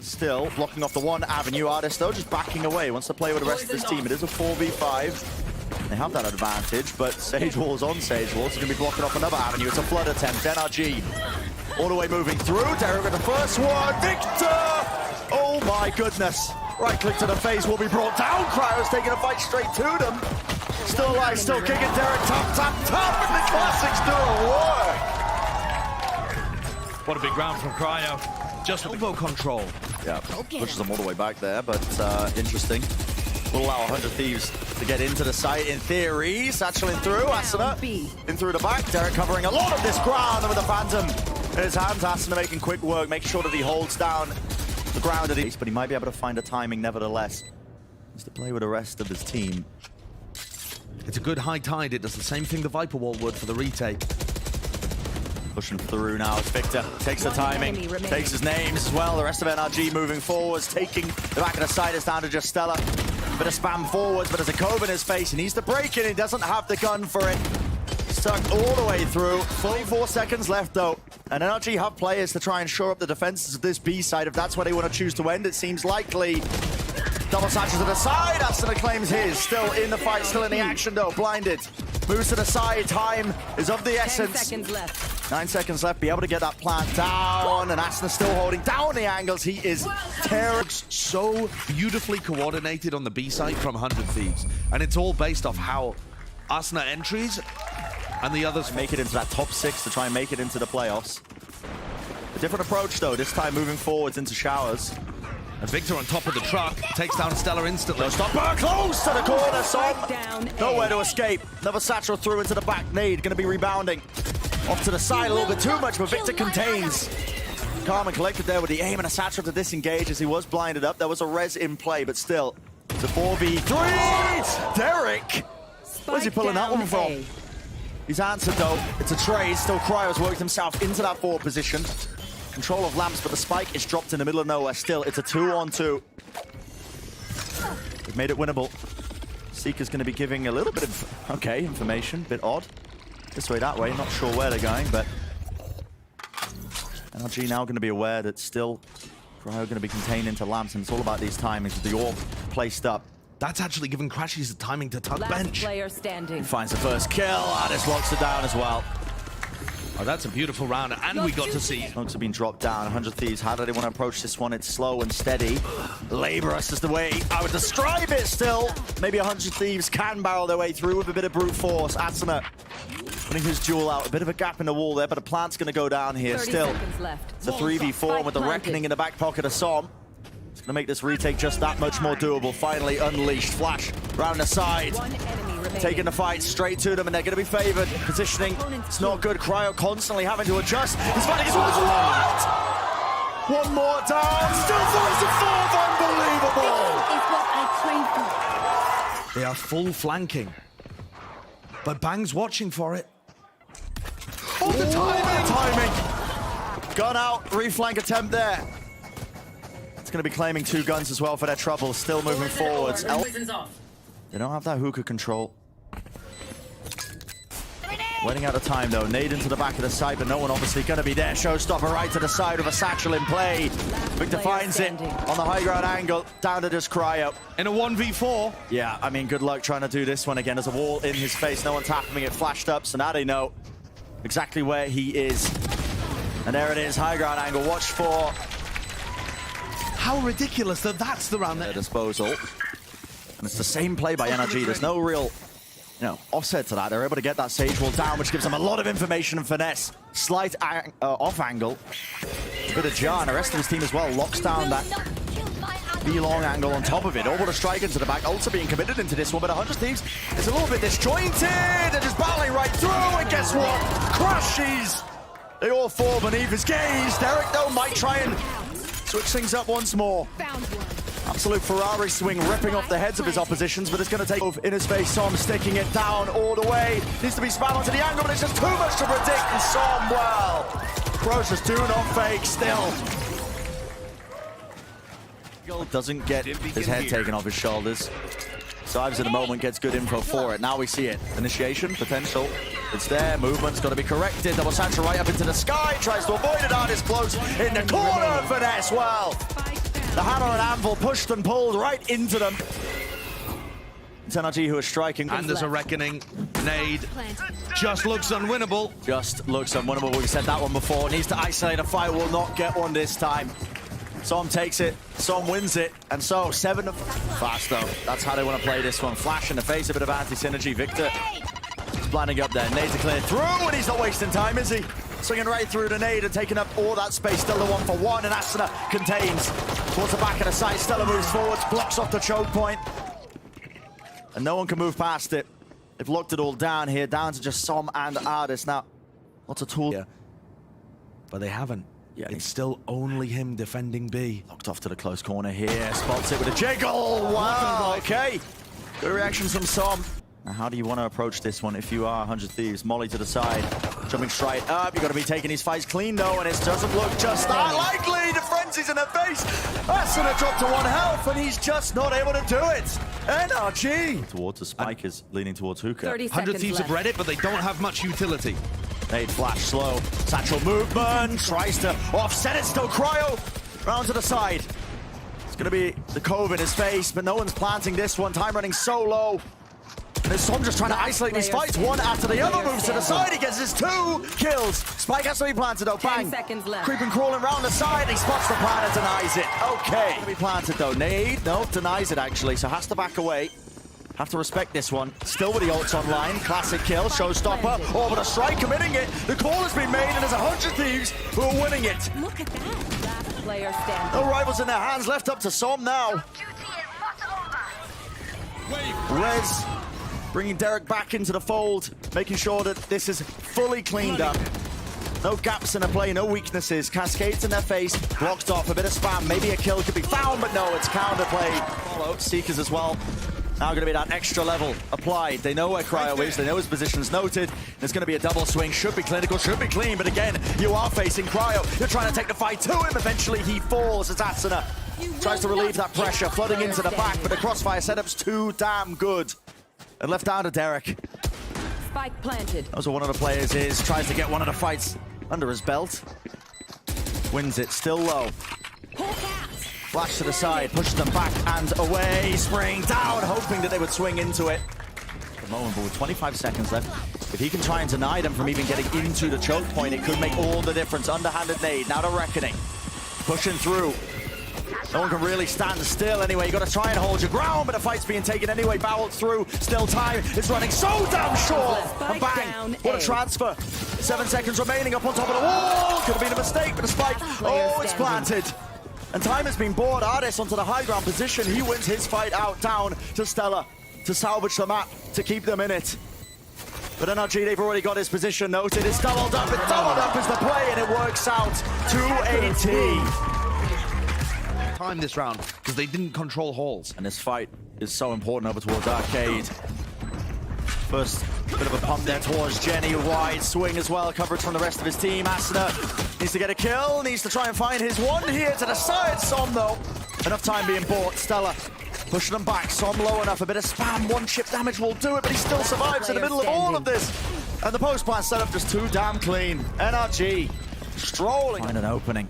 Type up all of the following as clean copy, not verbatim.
Still blocking off the one avenue. ardiis though just backing away, wants to play with the rest of his team. It is a 4v5. They have that advantage, but Sage Wall's on Sage Wall. It's going to be blocking off another avenue. It's a flood attempt. NRG all the way moving through. Derrek with the first one. Victor! Oh my goodness. Right click to the face will be brought down. Cryo's taking a fight straight to them. Still alive, still kicking. Derrek top, and the classics do a work. What a big round from Cryo. Just elbow control. Yeah, pushes them all the way back there, but interesting. Will allow 100 Thieves to get into the site in theory. Satcheling through, Asuna in through the back. Derrek covering a lot of this ground with the Phantom in his hands. Asuna making quick work, making sure that he holds down the ground at east, but he might be able to find a timing nevertheless. He's to play with the rest of his team. It's a good high tide. It does the same thing the Viper Wall would for the retake. Pushing through now as Victor takes the timing, takes his names as well. The rest of NRG moving forwards, taking the back of the side. It's down to just Stella. Bit of spam forwards, but there's a cove in his face. He needs to break it. He doesn't have the gun for it. Stuck all the way through. 44 seconds left though. And NRG have players to try and shore up the defenses of this B side if that's where they want to choose to end. It seems likely. Double satchel to the side. Asuna claims his. Still in the fight, still in the action though. Blinded. Moves to the side. Time is of the essence. 10 seconds left. 9 seconds left. Be able to get that plant down. And Asuna still holding down the angles. He is terrible. So beautifully coordinated on the B side from 100 Thieves. And it's all based off how Asuna entries and the others make it into that top 6 to try and make it into the playoffs. A different approach though. This time moving forwards into showers. And Victor on top of the truck takes down Stella instantly. Stopper close to the corner. Som nowhere to escape. Another satchel through into the back. Nade going to be rebounding. Off to the side a little bit too much, but Victor contains. Calm and collected there with the aim and a satchel to disengage as he was blinded up. There was a res in play, but still, it's a 4v3. Derrek! Where's he pulling that one from? He's answered though. It's a trade. Still Cryo's worked himself into that forward position. Control of lamps, but the spike is dropped in the middle of nowhere. Still, it's a 2-on-2. They've made it winnable. Seeker's going to be giving a little bit of, information. Bit odd. This way, that way. Not sure where they're going, but NRG now going to be aware that still Cryo going to be contained into lamps, and it's all about these timings with the orb placed up. That's actually given crashies the timing to tuck bench. Player standing. He finds the first kill. ardiis locks it down as well. Oh, that's a beautiful round, and we got to see Smokes have been dropped down. 100 Thieves. How do they want to approach this one? It's slow and steady. Laborious is the way I would describe it still. Maybe 100 Thieves can barrel their way through with a bit of brute force. Asuna putting his duel out. A bit of a gap in the wall there, but a plant's going to go down here. Still, it's a 3v4 with the Reckoning in the back pocket of Som. It's going to make this retake just that much more doable. Finally unleashed. Flash round the side. Taking the fight straight to them, and they're going to be favored. Positioning, it's not good. Cryo constantly having to adjust. He's fighting his ones out! One more down. Still finds the fourth. Unbelievable! they are full flanking. But Bang's watching for it. Oh, the timing! Gun out, reflank attempt there. It's going to be claiming 2 guns as well for their trouble. Still moving forwards. They don't have that hookah control. Waiting out of time though. Nade into the back of the site, but no one obviously going to be there. Showstopper right to the side with a satchel in play. Victor finds it on the high ground angle. Down to just Cryo. In a 1v4. Yeah, I mean, good luck trying to do this one again. There's a wall in his face. No one's happening. It flashed up, so now they know exactly where he is. And there it is, high ground angle. Watch for... How ridiculous that that's the round their disposal. And it's the same play by NRG. There's no real, offset to that. They're able to get that Sage Wall down, which gives them a lot of information and finesse. Slight off angle. Bit of jar, and the rest of his team as well locks down that B-long angle on top of it. Able to strike into the back. Also being committed into this one, but 100 Thieves is a little bit disjointed. They're just battling right through, and guess what? Crashies! They all fall beneath his gaze. Derrek, though, might try and switch things up once more. Absolute Ferrari swing, ripping off the heads of his oppositions, but it's going to take in his face. Som sticking it down all the way. Needs to be spammed onto the angle, but it's just too much to predict. And Som, well, Crows just do not fake still. Doesn't get his head taken off his shoulders. Dives in the moment, gets good info for it. Now we see it. Initiation, potential. It's there. Movement's got to be corrected. Double satchel right up into the sky. Tries to avoid it. ardiis close in the corner. Finesse, well. the hammer and anvil pushed and pulled right into them. It's NRG who are striking. And there's a reckoning. Nade just looks unwinnable. Just looks unwinnable. We said that one before. Needs to isolate a fight. Will not get one this time. Som takes it. Som wins it. And so 7 fast though. That's how they want to play this one. Flash in the face, a bit of anti-synergy. Victor is blinding up there. Nade to clear through, and he's not wasting time, is he? Swinging right through the nade and taking up all that space. Still the 1-for-1, and Asuna contains towards the back of the site. Stella moves forwards, blocks off the choke point. And no one can move past it. They've locked it all down here, down to just Som and ardiis. Now, lots of tools. Yeah. But they haven't. Yeah, it's still only him defending B. Locked off to the close corner here. Spots it with a jiggle. Wow, okay. Good reactions from Som. Now, how do you want to approach this one if you are 100 Thieves? Molly to the side, jumping straight up. You've got to be taking these fights clean, though, and it doesn't look just that likely. The frenzy's in the face. Asuna dropped to 1 health, and he's just not able to do it. NRG. Towards the spike is leaning towards Hookah. 100 Thieves have read it, but they don't have much utility. Nade flash slow. Satchel movement. Tries to offset it. Still Cryo. Round to the side. It's going to be the cove in his face, but no one's planting this one. Time running so low. And there's Som just trying to isolate these fights. One after the other moves to the side. He gets his 2 kills. Spike has to be planted though. Bang. 10 seconds left. Creeping, crawling around the side. He spots the plan and denies it. Okay. Gonna be planted though. Nade. No, denies it actually. So has to back away. Have to respect this one. Still with the ults online. Classic kill. Showstopper. Oh, but a strike committing it. The call has been made and there's 100 Thieves who are winning it. Look at that. Last player standing. No rivals in their hands. Left up to Som now. Rez bringing Derrek back into the fold, making sure that this is fully cleaned up. No gaps in the play, no weaknesses. Cascades in their face, blocked off, a bit of spam. Maybe a kill could be found, but no, it's counter play. Follow Seekers as well. Now going to be that extra level applied. They know where Cryo is, they know his position's noted. There's going to be a double swing, should be clinical, should be clean, but again, you are facing Cryo. You're trying to take the fight to him. Eventually he falls as Asuna tries to relieve that pressure, flooding into the back, but the crossfire setup's too damn good. And left down to Derrek. Spike planted. That was what one of the players is. Tries to get one of the fights under his belt. Wins it, still low. Flash to the side, pushes them back and away. Spring down, hoping that they would swing into it. At the moment, but with 25 seconds left, if he can try and deny them from even getting into the choke point, it could make all the difference. Underhanded nade, now to reckoning. Pushing through. No one can really stand still anyway. You got to try and hold your ground, but the fight's being taken anyway. Barreled through. Still time. It's running so damn short. And bang. What a transfer. 7 seconds remaining up on top of the wall. Could have been a mistake, but a spike. Oh, it's planted. And time has been bought. ardiis onto the high ground position. He wins his fight out down to Stella to salvage the map, to keep them in it. But NRG, they've already got his position noted. It's doubled up. It's doubled up is the play, and it works out to a T. Time this round because they didn't control halls. And this fight is so important over towards Arcade. First bit of a pump there towards Jenny. Wide swing as well. Coverage from the rest of his team. Asuna needs to get a kill. Needs to try and find his one here to the side. Som though. Enough time being bought. Stella pushing them back. Som low enough. A bit of spam. 1 chip damage will do it, but he still survives in the middle of all of this. And the post plant setup just too damn clean. NRG strolling. Find an opening.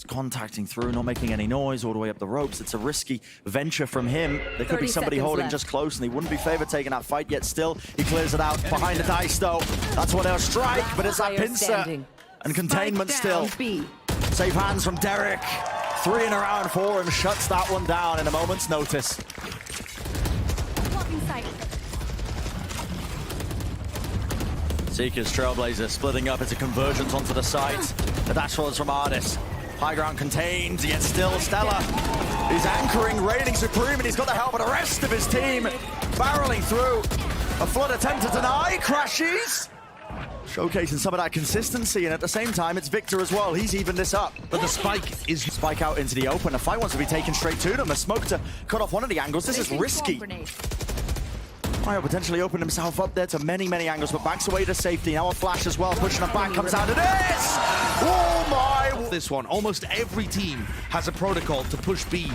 Contacting through, not making any noise all the way up the ropes. It's a risky venture from him. There could be somebody holding left. Just close, and he wouldn't be favored taking that fight yet. Still, he clears it out behind the dice, though. That's what they'll strike, but it's that pincer and containment still. Safe hands from Derrek. 3 in a round for him. Shuts that one down in a moment's notice. Seekers, Trailblazer splitting up. It's a convergence onto the side. The dash rolls from ardiis. High ground contained, yet still Stella is anchoring, reigning supreme, and he's got the help of the rest of his team barreling through. A flood attempt to deny, crashies. Showcasing some of that consistency, and at the same time, it's Victor as well. He's evened this up. But the spike is... Spike out into the open. The fight wants to be taken straight to them. A smoke to cut off one of the angles. This is risky. Cryo potentially opened himself up there to many, many angles, but backs away to safety. Now a flash as well, pushing him back, comes out of this! Oh my! This one, almost every team has a protocol to push B.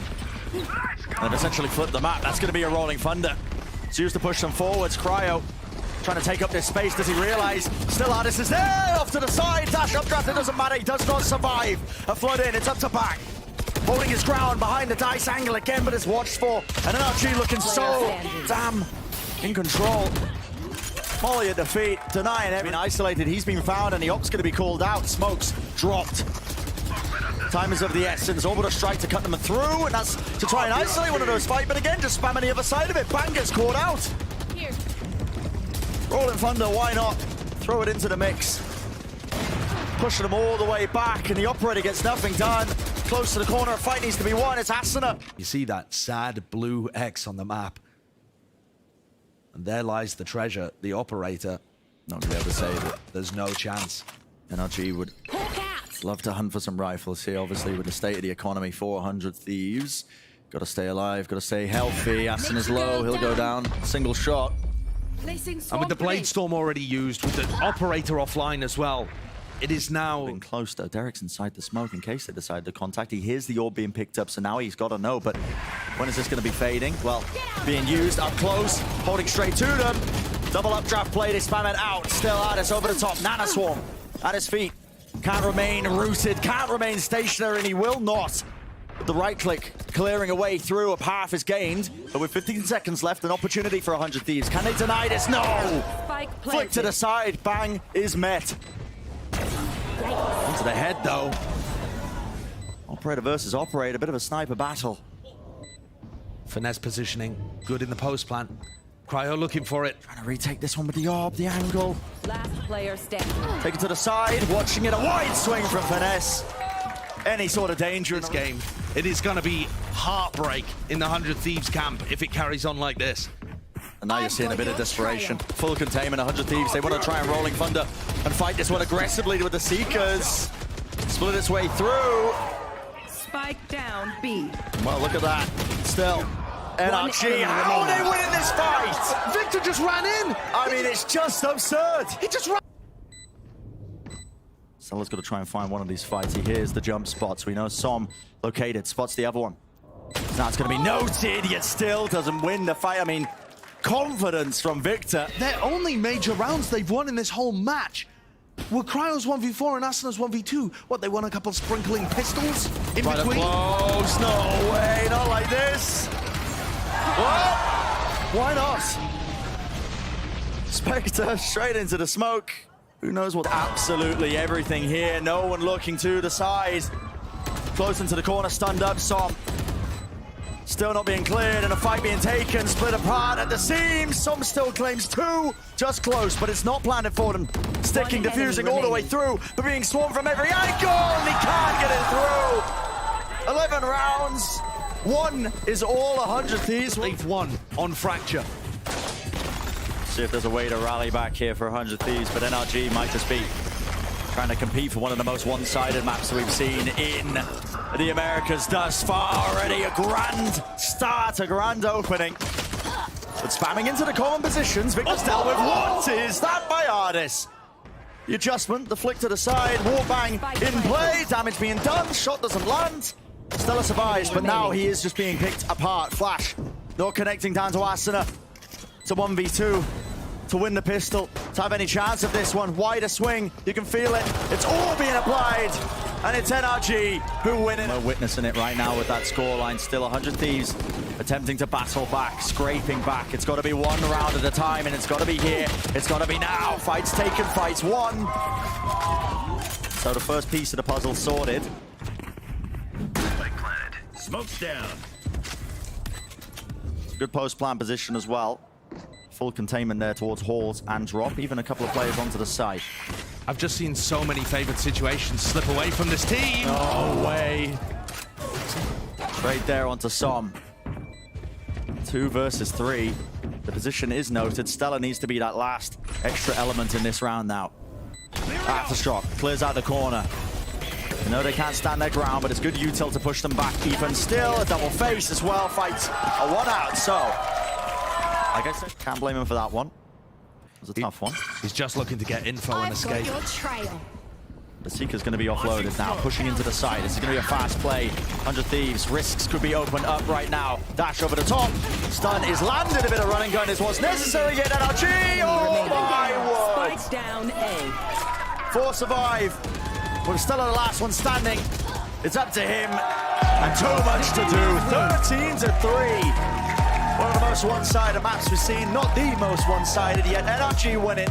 And essentially flip the map. That's going to be a rolling thunder. It's used to push them forwards. Cryo trying to take up this space. Does he realize? Still ardiis is there! Off to the side, dash updraft, it doesn't matter. He does not survive. A flood in, it's up to back. holding his ground behind the dice angle again, but it's watched for. And NRG looking so damn in control. Molly at the feet, denying him. Isolated, he's been found, and the op's going to be called out. Smokes dropped. Time is of the essence. Orbital strike to cut them through, and that's to try and isolate one of those fight, but again, just spamming the other side of it. Bang gets caught out. Here. Rolling Thunder, why not? Throw it into the mix. Pushing them all the way back, and the operator gets nothing done. Close to the corner, a fight needs to be won. It's Asuna. You see that sad blue X on the map. And there lies the treasure, the operator. Not going to be able to save it. There's no chance. NRG would love to hunt for some rifles here, obviously, with the state of the economy. 400 Thieves. Got to stay alive, got to stay healthy. Asuna's low, he'll go down. Single shot. And with the Blade Storm already used, with the operator offline as well, it is now... Been close though. Derrek's inside the smoke in case they decide to contact. He hears the orb being picked up, so now he's got to know. But when is this going to be fading? Well, being used up close, holding straight to them. Double updraft play, they spam it out. Still ardiis over the top. Nana Swarm at his feet. Can't remain rooted, can't remain stationary, and he will not. With the right click clearing a way through, a path is gained. But with 15 seconds left, an opportunity for 100 Thieves. Can they deny this? No! Flick to the side, bang is met. Onto the head though. Operator versus operator, a bit of a sniper battle. Finesse positioning, good in the post plant. Cryo looking for it. Trying to retake this one with the orb, the angle. Last player standing. Take it to the side, watching it, a wide swing from Finesse. Any sort of danger in this game. It is going to be heartbreak in the 100 Thieves camp if it carries on like this. And now you're seeing a bit of desperation. Full containment, 100 Thieves. They want to try and Rolling Thunder and fight this one aggressively with the Seekers. Split its way through. Spike down, B. Well, look at that. Still, NRG, how are they winning this fight? Victor just ran in. I mean, it's just absurd. He just ran. Stella's got to try and find one of these fights. He hears the jump spots. We know Som located, spots the other one. Now it's going to be noted, yet still doesn't win the fight. I mean, confidence from Victor. Their only major rounds they've won in this whole match were Cryo's 1v4 and Asuna's 1v2. What, they won a couple sprinkling pistols in Right between? Close. No way, not like this. Well, why not? Spectre straight into the smoke. Who knows what? Absolutely everything here. No one looking to the side. Close into the corner, stunned up. Som still not being cleared, and a fight being taken, split apart at the seams. Som still claims two, just close, but it's not planted for them. Sticking, diffusing all the way through, but being swarmed from every angle, and he can't get it through. 11 rounds, one is all 100 Thieves. They've won on Fracture. See if there's a way to rally back here for 100 Thieves, but NRG might just be trying to compete for one of the most one-sided maps we've seen in the Americas thus far. Already a grand start, a grand opening. But spamming into the common positions, Victor's dealt with what is that by ardiis? The adjustment, the flick to the side, warbang in play, damage being done, shot doesn't land. Stella survives, but now he is just being picked apart. Flash, not connecting down to Asuna. It's a 1v2 to win the pistol, to have any chance of this one. Wider swing, you can feel it. It's all being applied, and it's NRG who win it. We're witnessing it right now with that scoreline. Still 100 Thieves attempting to battle back, scraping back. It's got to be one round at a time, and it's got to be here. It's got to be now. Fights taken, fights won. So the first piece of the puzzle sorted. Smoke's down. Good post-plan position as well. Full containment there towards halls and drop. Even a couple of players onto the side. I've just seen so many favored situations slip away from this team. No way. Straight there onto Som. 2 versus 3. The position is noted. Stella needs to be that last extra element in this round now. Aftershock clears out the corner. You know they can't stand their ground, but it's good util to push them back. Even still, a double face as well. Fights a 1 out, so I guess I can't blame him for that one. It was a tough one. He's just looking to get info and escape. Your trail. The Seeker's going to be offloaded now, pushing into the side. This is going to be a fast play. 100 Thieves, risks could be opened up right now. Dash over the top. Stun is landed. A bit of running gun is what's necessary. Yet NRG. Oh my word. Spike down A. 4 survive. We're still the last one standing. It's up to him. And too much to do. 13-3. One of the most one-sided maps we've seen. Not the most one-sided yet. NRG win it.